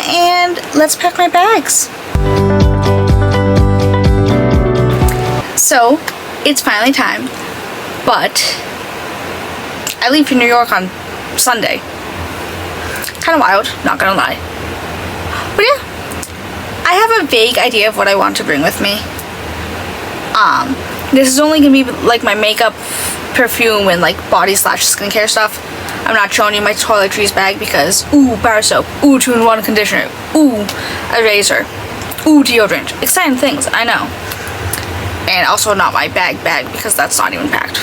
and let's pack my bags. So, it's finally time, but I leave for New York on Sunday. Kind of wild, not gonna lie. But yeah, I have a vague idea of what I want to bring with me. This is only gonna be like my makeup, perfume, and like body / skincare stuff. I'm not showing you my toiletries bag because, ooh, bar soap, ooh, 2-in-1 conditioner, ooh, a razor, ooh, deodorant. Exciting things, I know. And also not my bag because that's not even packed.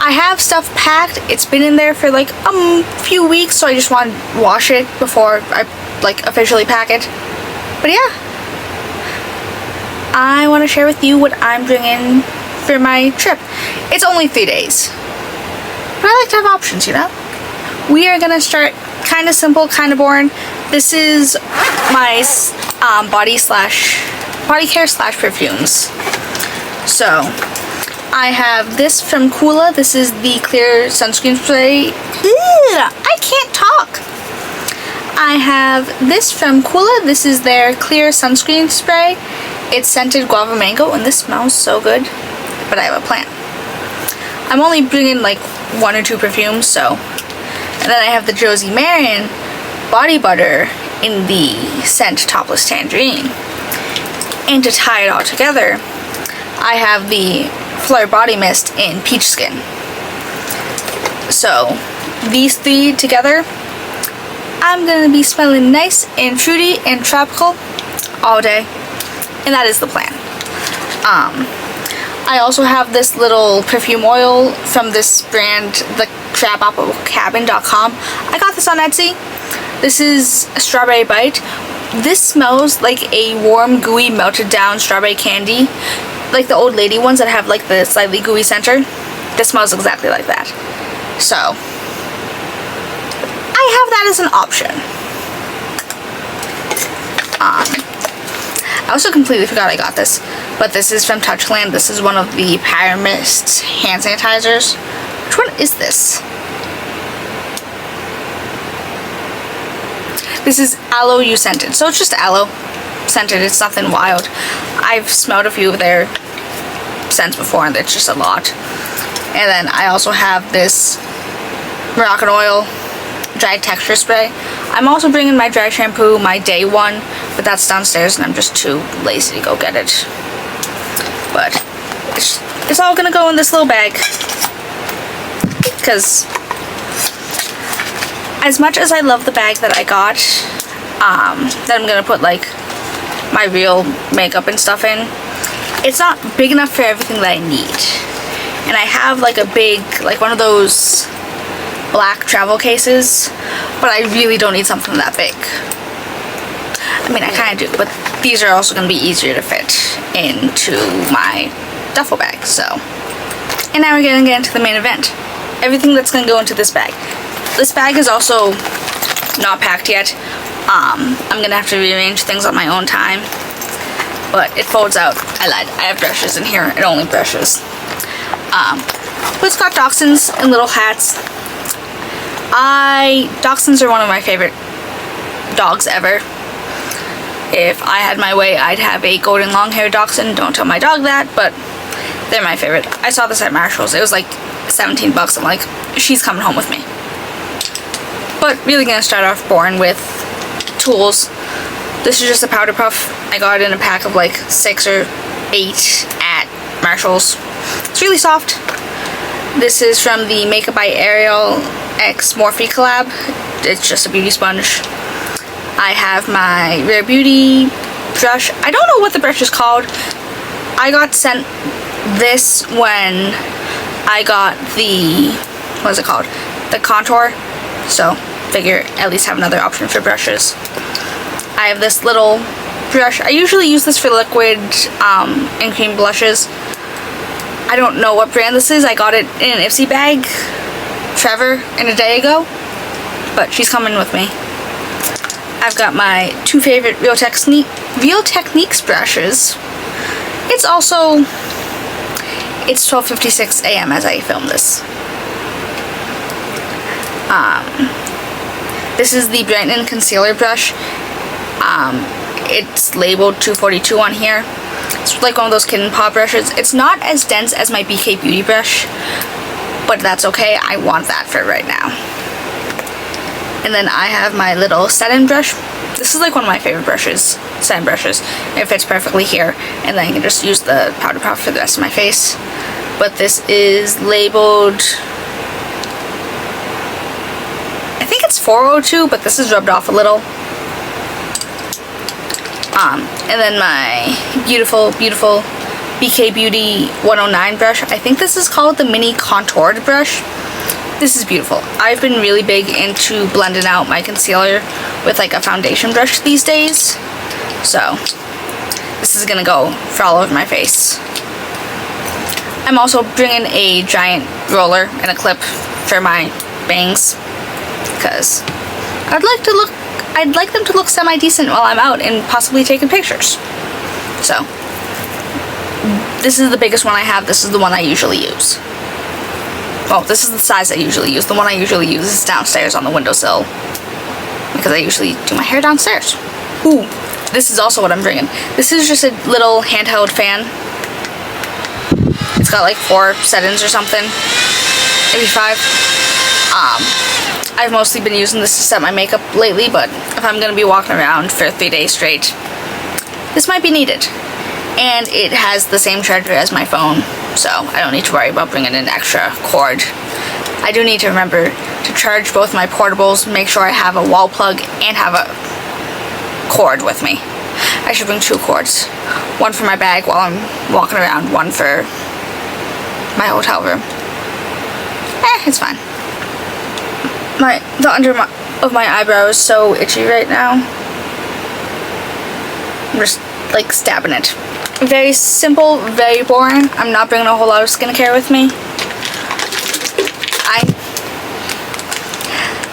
I have stuff packed. It's been in there for like a few weeks, so I just want to wash it before I like officially pack it. But yeah, I want to share with you what I'm bringing for my trip. It's only 3 days, but I like to have options, you know? We are gonna start kind of simple, kind of boring. This is my body care / perfumes. So I have this from Coola. This is the clear sunscreen spray. I can't talk. I have this from Coola. This is their clear sunscreen spray. It's scented guava mango, and this smells so good. But I have a plan. I'm only bringing like 1 or 2 perfumes, so. And then I have the Josie Maran body butter in the scent Topless Tangerine. And to tie it all together, I have the Phlur body mist in peach skin. So these 3 together, I'm gonna be smelling nice and fruity and tropical all day, and that is the plan. I also have this little perfume oil from this brand, the crabapplecabin.com. I got this on Etsy. This is a strawberry bite. This smells like a warm, gooey, melted down strawberry candy. Like the old lady ones that have like the slightly gooey center. This smells exactly like that. So, I have that as an option. I also completely forgot I got this. But this is from Touchland. This is one of the Pyramist hand sanitizers. Which one is this? This is aloe you scented. So it's just aloe scented. It's nothing wild. I've smelled a few of their scents before, and it's just a lot. And then I also have this Moroccanoil dry texture spray. I'm also bringing my dry shampoo, my day one, but that's downstairs and I'm just too lazy to go get it. But it's all gonna go in this little bag, because as much as I love the bag that I got, that I'm gonna put like my real makeup and stuff in, it's not big enough for everything that I need. And I have like a big, like one of those black travel cases, but I really don't need something that big. I mean, I kind of do, but these are also going to be easier to fit into my duffel bag, so. And now we're going to get into the main event. Everything that's going to go into this bag. This bag is also not packed yet. I'm going to have to rearrange things on my own time, but it folds out. I lied. I have brushes in here. It only brushes. But it's got dachshunds and little hats. Dachshunds are one of my favorite dogs ever. If I had my way, I'd have a golden long-haired dachshund. Don't tell my dog that, but they're my favorite. I saw this at Marshall's. It was like $17. I'm like, she's coming home with me. But really gonna start off boring with tools. This is just a powder puff. I got it in a pack of like 6 or 8 at Marshall's. It's really soft. This is from the Makeup by Ariel X Morphe collab. It's just a beauty sponge. I have my Rare Beauty brush. I don't know what the brush is called. I got sent this when I got the, what is it called? The contour. So, figure at least have another option for brushes. I have this little brush. I usually use this for liquid and cream blushes. I don't know what brand this is. I got it in an Ipsy bag forever and a day ago, but she's coming with me. I've got my 2 favorite Real Techniques brushes. It's 12:56 a.m. as I film this. This is the Brightening concealer brush. It's labeled 242 on here. It's like one of those kitten paw brushes. It's not as dense as my BK Beauty brush, but that's okay. I want that for right now. And then I have my little set-in brush. This is like one of my favorite brushes, set-in brushes. It fits perfectly here, and then I can just use the powder puff for the rest of my face. But this is labeled, I think it's 402, but this is rubbed off a little. And then my beautiful, beautiful BK Beauty 109 brush. I think this is called the mini contoured brush. This is beautiful. I've been really big into blending out my concealer with like a foundation brush these days. So this is gonna go for all over my face. I'm also bringing a giant roller and a clip for my bangs because I'd like them to look semi-decent while I'm out and possibly taking pictures. So this is the biggest one I have. This is the one I usually use. Well, this is the size I usually use. The one I usually use is downstairs on the windowsill because I usually do my hair downstairs. Ooh, this is also what I'm bringing. This is just a little handheld fan. It's got like 4 settings or something, maybe 5. I've mostly been using this to set my makeup lately, but if I'm going to be walking around for 3 days straight, this might be needed. And it has the same charger as my phone, so I don't need to worry about bringing an extra cord. I do need to remember to charge both my portables, make sure I have a wall plug, and have a cord with me. I should bring 2 cords. One for my bag while I'm walking around, one for my hotel room. It's fine. The under of my eyebrow is so itchy right now. I'm just like stabbing it. Very simple, very boring. I'm not bringing a whole lot of skincare with me.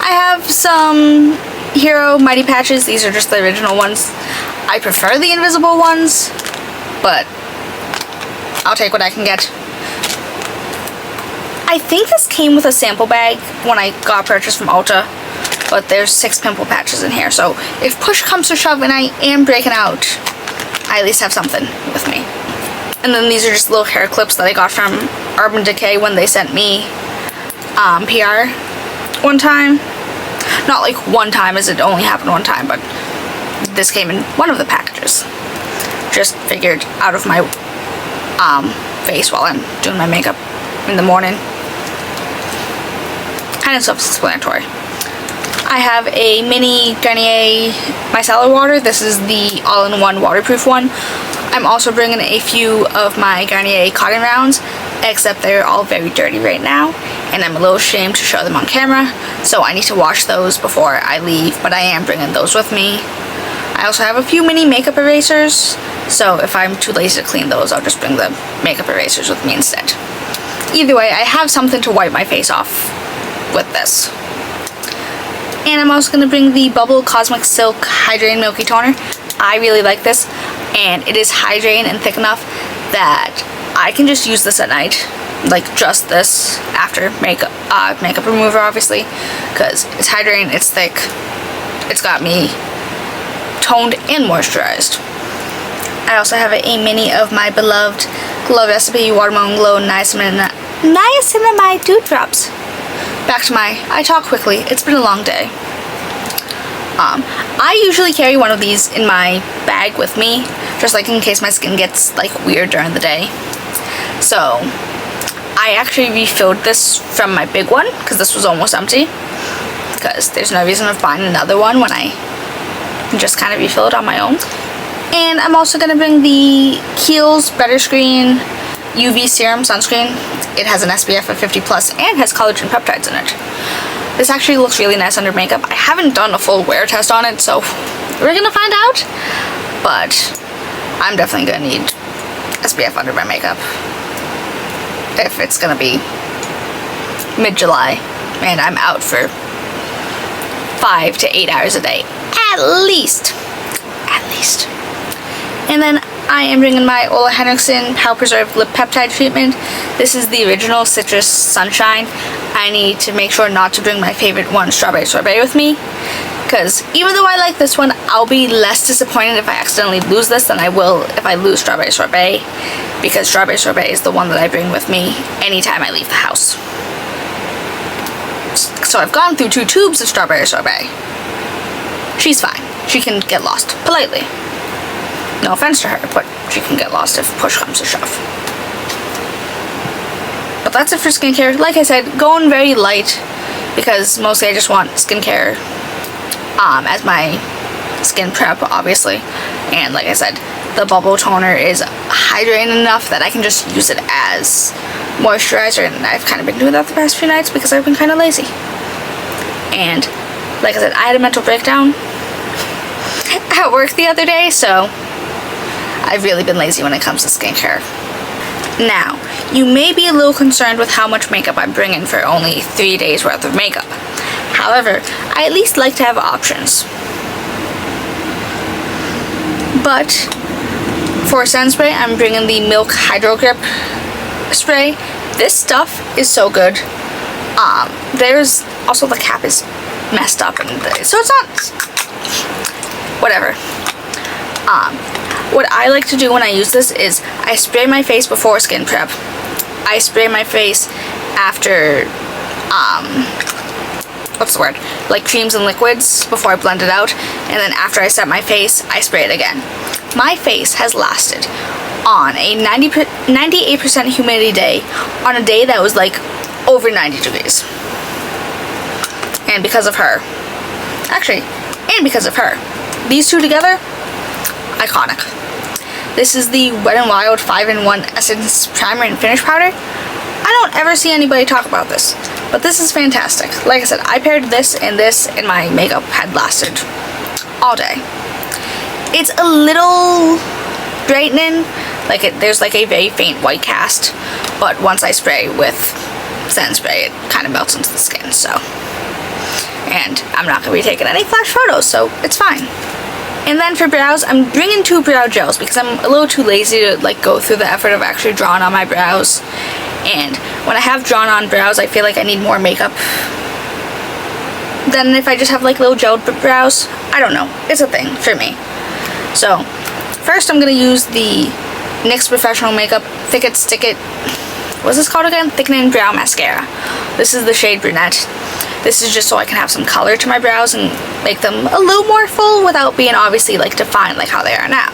I have some Hero Mighty Patches. These are just the original ones. I prefer the invisible ones, but I'll take what I can get. I think this came with a sample bag when I got purchased from Ulta, but there's 6 pimple patches in here, so if push comes to shove and I am breaking out, I at least have something with me. And then these are just little hair clips that I got from Urban Decay when they sent me PR one time. Not like one time, as it only happened one time, but this came in one of the packages. Just figured out of my face while I'm doing my makeup in the morning. Kind of self-explanatory. I have a mini Garnier micellar water. This is the all-in-one waterproof one. I'm also bringing a few of my Garnier cotton rounds, except they're all very dirty right now, and I'm a little ashamed to show them on camera, so I need to wash those before I leave, but I am bringing those with me. I also have a few mini makeup erasers, so if I'm too lazy to clean those, I'll just bring the makeup erasers with me instead. Either way, I have something to wipe my face off with this. And I'm also going to bring the Bubble Cosmic Silk Hydrating Milky Toner. I really like this, and it is hydrating and thick enough that I can just use this at night. Like just this after makeup remover, obviously, because it's hydrating, it's thick, it's got me toned and moisturized. I also have a mini of my beloved Glow Recipe Watermelon Glow Niacinamide Dew Drops. Back to I talk quickly, it's been a long day. I usually carry one of these in my bag with me, just like in case my skin gets like weird during the day. So I actually refilled this from my big one because this was almost empty, because there's no reason of buying another one when I can just kind of refill it on my own. And I'm also going to bring the Kiehl's Better Screen UV Serum Sunscreen. It has an SPF of 50 plus and has collagen peptides in it. This actually looks really nice under makeup. I haven't done a full wear test on it, so we're gonna find out. But I'm definitely gonna need SPF under my makeup if it's gonna be mid-July and I'm out for 5 to 8 hours a day, at least. And then I am bringing my Ole Henriksen Power Preserve Lip Peptide Treatment. This is the original Citrus Sunshine. I need to make sure not to bring my favorite one, Strawberry Sorbet, with me, because even though I like this one, I'll be less disappointed if I accidentally lose this than I will if I lose Strawberry Sorbet, because Strawberry Sorbet is the one that I bring with me anytime I leave the house. So I've gone through 2 tubes of Strawberry Sorbet. She's fine. She can get lost politely. No offense to her, but she can get lost if push comes to shove. But that's it for skincare. Like I said, going very light because mostly I just want skincare as my skin prep, obviously. And like I said, the bubble toner is hydrating enough that I can just use it as moisturizer, and I've kind of been doing that the past few nights because I've been kind of lazy. And like I said, I had a mental breakdown at work the other day, so I've really been lazy when it comes to skincare. Now, you may be a little concerned with how much makeup I'm bringing for only 3 days worth of makeup. However, I at least like to have options. But for Sunspray, I'm bringing the Milk Hydro Grip spray. This stuff is so good. There's also, the cap is messed up, and so it's not, whatever. What I like to do when I use this is I spray my face before skin prep. I spray my face after, what's the word? Like creams and liquids before I blend it out. And then after I set my face, I spray it again. My face has lasted on a 98% humidity day on a day that was like over 90 degrees. And because of her. Actually, and because of her. These two together, iconic. This is the Wet n Wild 5-in-1 Essence Primer and Finish Powder. I don't ever see anybody talk about this, but this is fantastic. Like I said, I paired this, and my makeup had lasted all day. It's a little brightening, there's like a very faint white cast, but once I spray with Sunspray, it kind of melts into the skin, so. And I'm not going to be taking any flash photos, so it's fine. And then for brows, I'm bringing 2 brow gels because I'm a little too lazy to go through the effort of actually drawing on my brows. And when I have drawn on brows, I feel like I need more makeup than if I just have little gelled brows. I don't know. It's a thing for me. So first I'm going to use the NYX Professional Makeup Thick It Stick It, what's this called again? Thickening Brow Mascara. This is the shade Brunette. This is just so I can have some color to my brows and make them a little more full without being obviously defined like how they are now.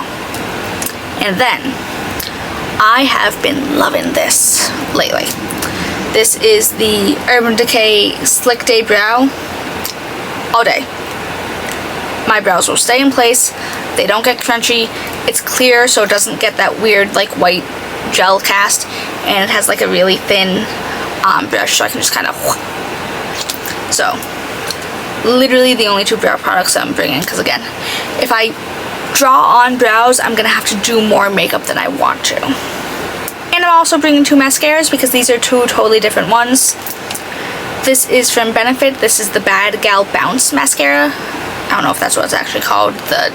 And then I have been loving this lately. This is the Urban Decay Slick Day Brow. All day. My brows will stay in place. They don't get crunchy. It's clear, so it doesn't get that weird white gel cast. And it has a really thin brush, so I can just kind of. So, literally the only 2 brow products that I'm bringing, because again, if I draw on brows, I'm going to have to do more makeup than I want to. And I'm also bringing 2 mascaras, because these are 2 totally different ones. This is from Benefit. This is the Bad Gal Bounce Mascara. I don't know if that's what it's actually called. The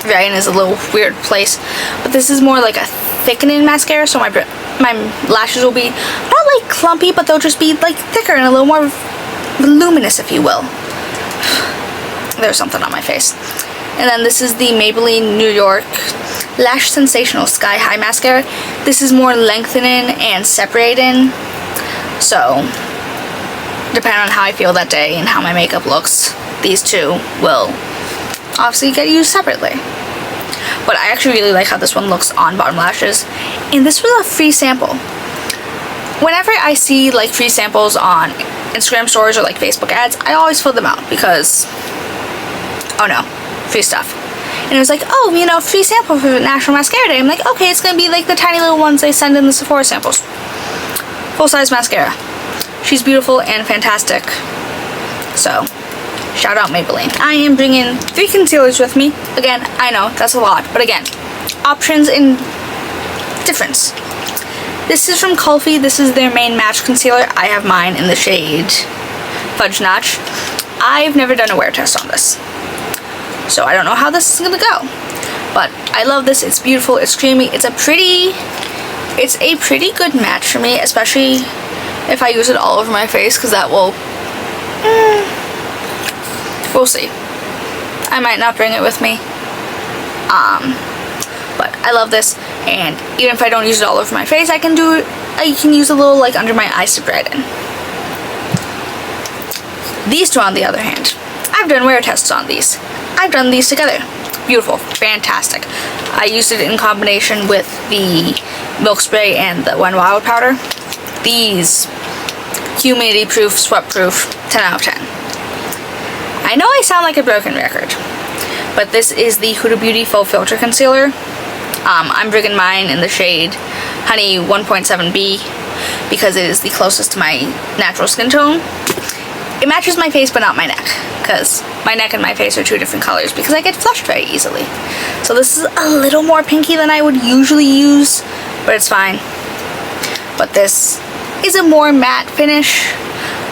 variant is a little weird place. But this is more like a thickening mascara, so my lashes will be not clumpy, but they'll just be thicker and a little more voluminous, if you will. There's something on my face. And then this is the Maybelline New York Lash Sensational Sky High Mascara. This is more lengthening and separating, so depending on how I feel that day and how my makeup looks, these 2 will obviously get used separately. But I actually really like how this one looks on bottom lashes. And this was a free sample. Whenever I see free samples on Instagram stories or Facebook ads, I always fill them out because, oh no, free stuff. And it was oh, free sample for National Mascara Day. I'm like, okay, it's going to be the tiny little ones they send in the Sephora samples. Full-size mascara. She's beautiful and fantastic. So, shout out Maybelline. I am bringing 3 concealers with me. Again, I know, that's a lot. But again, options in difference. This is from Kulfi. This is their main match concealer. I have mine in the shade Fudge Notch. I've never done a wear test on this, so I don't know how this is gonna go. But I love this. It's beautiful. It's creamy. It's a pretty good match for me, especially if I use it all over my face, because that will We'll see. I might not bring it with me. But I love this, and even if I don't use it all over my face, I can use a little like under my eyes to brighten. These two, on the other hand, I've done wear tests on these. I've done these together. Beautiful, fantastic. I used it in combination with the milk spray and the When Wild powder. These, humidity proof, sweat proof, 10 out of 10. I know I sound like a broken record, but this is the Huda Beauty Faux Filter Concealer. I'm bringing mine in the shade Honey 1.7B because it is the closest to my natural skin tone. It matches my face but not my neck, because my neck and my face are two different colors because I get flushed very easily. So this is a little more pinky than I would usually use, but it's fine. But this is a more matte finish,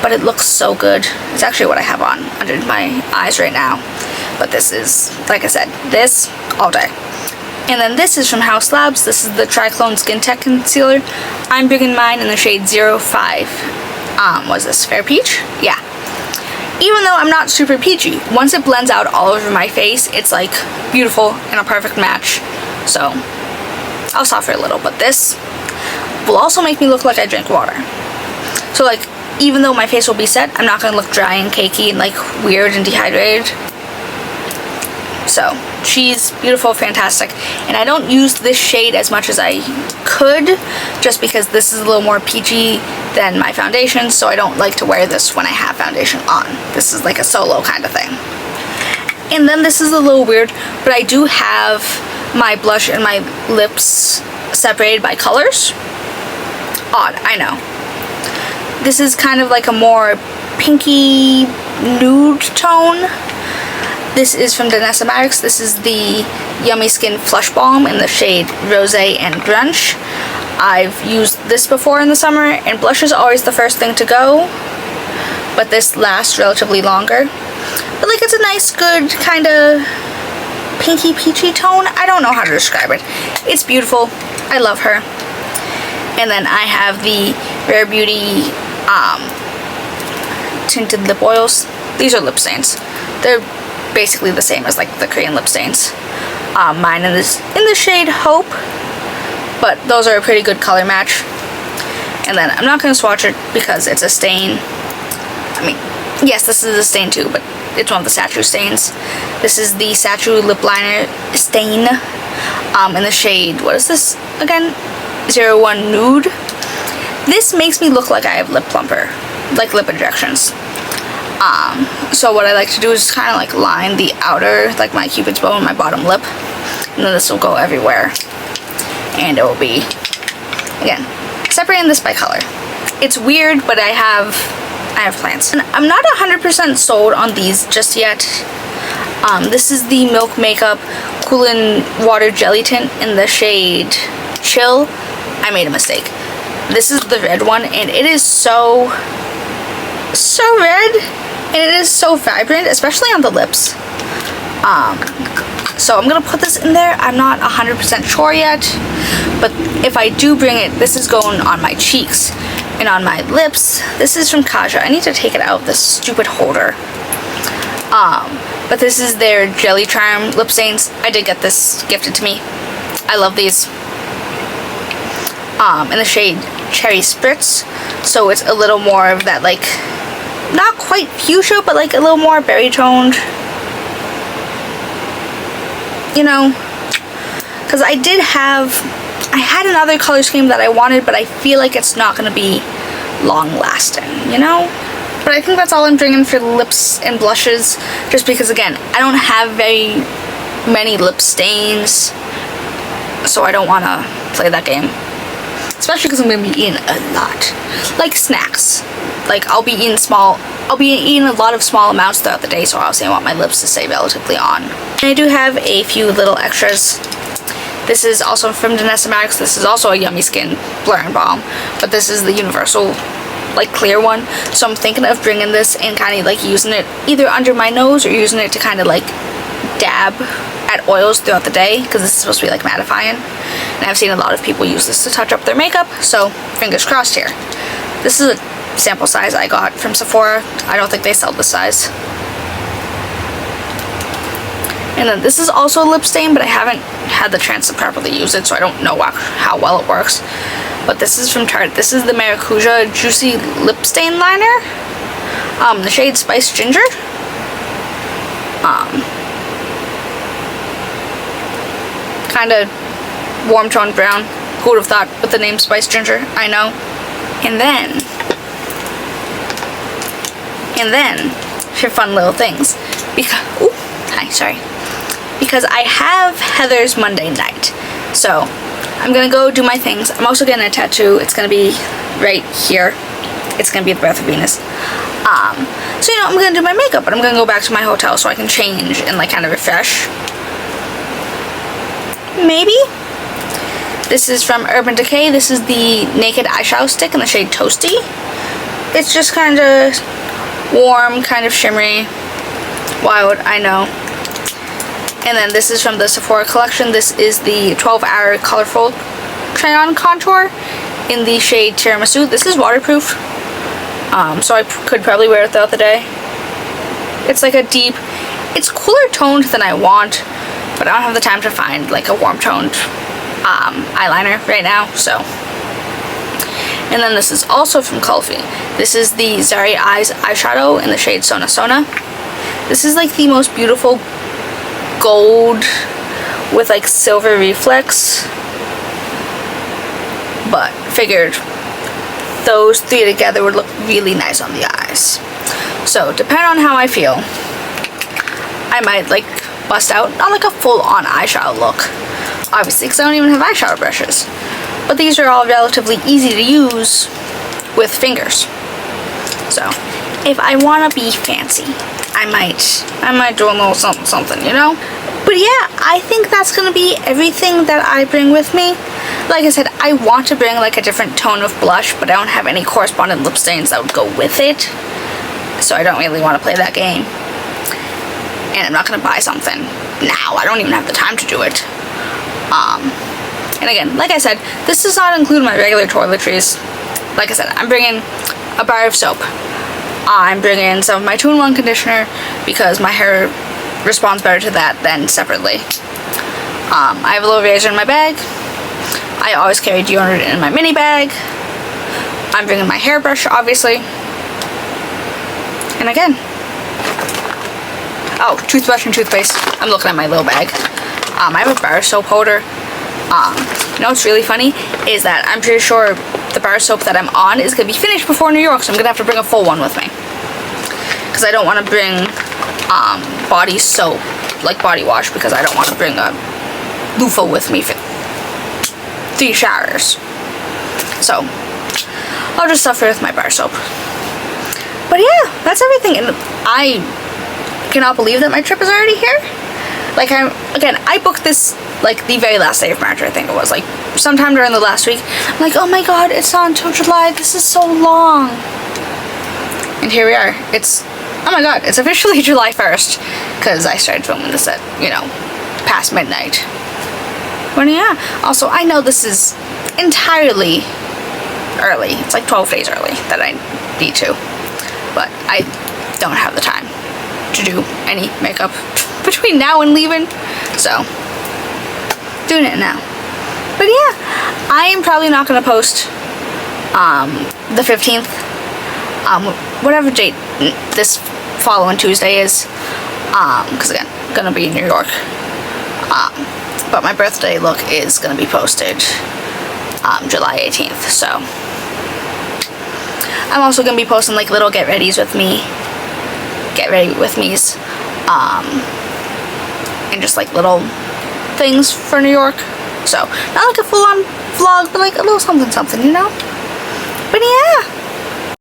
but it looks so good. It's actually what I have on under my eyes right now. But this is, like I said, this all day. And then this is from House Labs. This is the Triclone Skin Tech Concealer. I'm bringing mine in the shade 05. Was this Fair Peach? Yeah. Even though I'm not super peachy, once it blends out all over my face, it's like beautiful and a perfect match. So I'll soften a little, but this will also make me look like I drink water. So like, even though my face will be set, I'm not going to look dry and cakey and like weird and dehydrated. So she's beautiful, fantastic, and I don't use this shade as much as I could just because this is a little more peachy than my foundation, so I don't like to wear this when I have foundation on. This is like a solo kind of thing. And then this is a little weird, but I do have my blush and my lips separated by colors. Odd, I know. This is kind of like a more pinky nude tone. This is from Danessa Maddox. This is the Yummy Skin Flush Balm in the shade Rosé and Grunch. I've used this before in the summer, and blush is always the first thing to go, but this lasts relatively longer. But like, it's a nice, good kind of pinky peachy tone. I don't know how to describe it. It's beautiful. I love her. And then I have the Rare Beauty tinted lip oils. These are lip stains. They're basically the same as like the Korean lip stains. Mine in the shade Hope, but those are a pretty good color match. And then I'm not going to swatch it because it's a stain. I mean, yes, this is a stain too, but it's one of the Sachu stains. This is the Sachu lip liner stain in the shade, what is this again? 01 Nude. This makes me look like I have lip plumper, like lip injections. So what I like to do is kind of like line the outer, like my Cupid's bow and my bottom lip, and then this will go everywhere, and it will be, again, separating this by color. It's weird, but I have plans. And I'm not 100% sold on these just yet. This is the Milk Makeup Coola Water Jelly Tint in the shade Chill. I made a mistake. This is the red one, and it is so red, and it is so vibrant, especially on the lips. So I'm gonna put this in there. I'm not 100% sure yet, but if I do bring it, this is going on my cheeks and on my lips. This is from Kaja. I need to take it out of this stupid holder. But this is their Jelly Charm lip stains. I did get this gifted to me. I love these. In the shade Cherry Spritz, so it's a little more of that, like, not quite fuchsia, but like a little more berry toned, you know, because I had another color scheme that I wanted, but I feel like it's not going to be long lasting, you know. But I think that's all I'm bringing for lips and blushes, just because, again, I don't have very many lip stains, so I don't want to play that game. Especially because I'm going to be eating a lot. Like snacks. Like, I'll be eating a lot of small amounts throughout the day, so obviously I want my lips to stay relatively on. And I do have a few little extras. This is also from Danessa Maddox. This is also a Yummy Skin Blur and Balm, but this is the universal, like, clear one. So I'm thinking of bringing this and kind of like using it either under my nose or using it to kind of like dab at oils throughout the day, because this is supposed to be like mattifying, and I've seen a lot of people use this to touch up their makeup, so fingers crossed here. This is a sample size I got from Sephora. I don't think they sell this size. And then this is also a lip stain, but I haven't had the chance to properly use it, so I don't know how well it works. But this is from Tarte. This is the Maracuja Juicy Lip Stain Liner. The shade Spiced Ginger. Kind of warm toned brown. Who would have thought with the name Spiced Ginger? I know. And then for fun little things, because because I have Heather's Monday night, so I'm gonna go do my things. I'm also getting a tattoo. It's gonna be right here. It's gonna be the Birth of Venus. So I'm gonna do my makeup, but I'm gonna go back to my hotel so I can change and like kind of refresh. Maybe. This is from Urban Decay. This is the Naked Eyeshadow Stick in the shade Toasty. It's just kind of warm, kind of shimmery, wild, I know. And then this is from the Sephora collection. This is the 12-Hour Colorful Try-On Contour in the shade Tiramisu. This is waterproof, so I could probably wear it throughout the day. It's like a deep, it's cooler toned than I want, but I don't have the time to find like a warm toned eyeliner right now, so. And then this is also from Kulfi. This is the Zari Eyes eyeshadow in the shade Sona Sona. This is like the most beautiful gold with like silver reflex, but figured those three together would look really nice on the eyes. So depending on how I feel, I might like bust out not like a full-on eyeshadow look, obviously, because I don't even have eyeshadow brushes, but these are all relatively easy to use with fingers. So if I want to be fancy, I might do a little something, you know? But yeah, I think that's gonna be everything that I bring with me. Like I said, I want to bring like a different tone of blush, but I don't have any corresponding lip stains that would go with it, so I don't really want to play that game. And I'm not gonna buy something now. I don't even have the time to do it. And again, like I said, this does not include my regular toiletries. Like I said, I'm bringing a bar of soap. I'm bringing some of my 2-in-1 conditioner because my hair responds better to that than separately. I have a little razor in my bag. I always carry deodorant in my mini bag. I'm bringing my hairbrush, obviously. And again, oh, toothbrush and toothpaste. I'm looking at my little bag. I have a bar soap holder. You know what's really funny is that I'm pretty sure the bar soap that I'm on is gonna be finished before New York, so I'm gonna have to bring a full one with me, because I don't want to bring body soap, like body wash, because I don't want to bring a loofah with me for 3 showers. So I'll just suffer with my bar soap. But yeah, that's everything, and I cannot believe that my trip is already here. Like, I booked this like the very last day of March, I think it was, like sometime during the last week. I'm like, oh my god, it's not until July, this is so long. And here we are. It's, oh my god, it's officially July 1st, because I started filming this at, you know, past midnight. But yeah, also I know this is entirely early. It's like 12 days early that I need to, but I don't have the time to do any makeup between now and leaving, so doing it now. But yeah, I am probably not going to post the 15th, whatever date this following Tuesday is, because again, I'm going to be in New York, but my birthday look is going to be posted July 18th, so I'm also going to be posting like little get ready with me's, and just like little things for New York. So not like a full-on vlog, but like a little something, you know? But yeah,